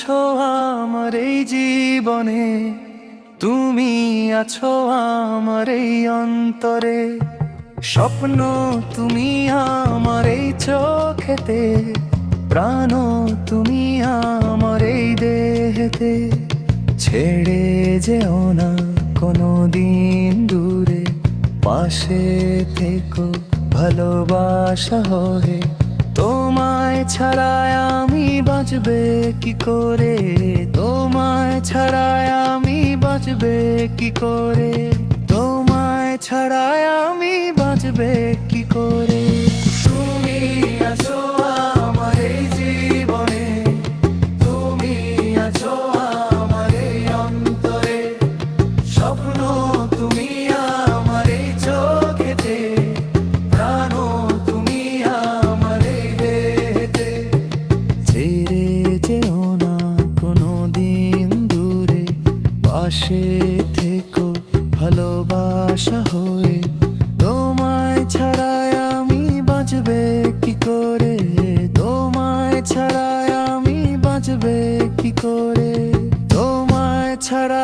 আছো আমার এই জীবনে, তুমি আছো আমার এই অন্তরে। স্বপ্ন তুমি আমার এই চোখেতে, প্রাণ তুমি আমার এই দেহেতে। ছেড়ে যেও না কোনো দিন দূরে, পাশে থেকো ভালোবাসা হয়ে। তোমায় ছাড়া আমি বাঁচবে কি করে, তোমায় ছাড়া আমি বাঁচবে কি করে, তোমায় ছাড়া আমি বাঁচবে কি করে। তুমি আছো আমার এই জীবনে, তুমি আছো আমার এই অন্তরে। স্বপ্ন তুমি আমার এই চোখেতে, প্রাণ তুমি আমার এই দেহেতে। ছেড়ে যেও না কোনো দিন দূরে, পাশে থেকো ভালোবাসা হয়ে। তোমায় ছাড়া আমি বাঁচবে কি করে, তোমায় ছাড়া আমি বাঁচবে কি করে, তোমায় ছাড়া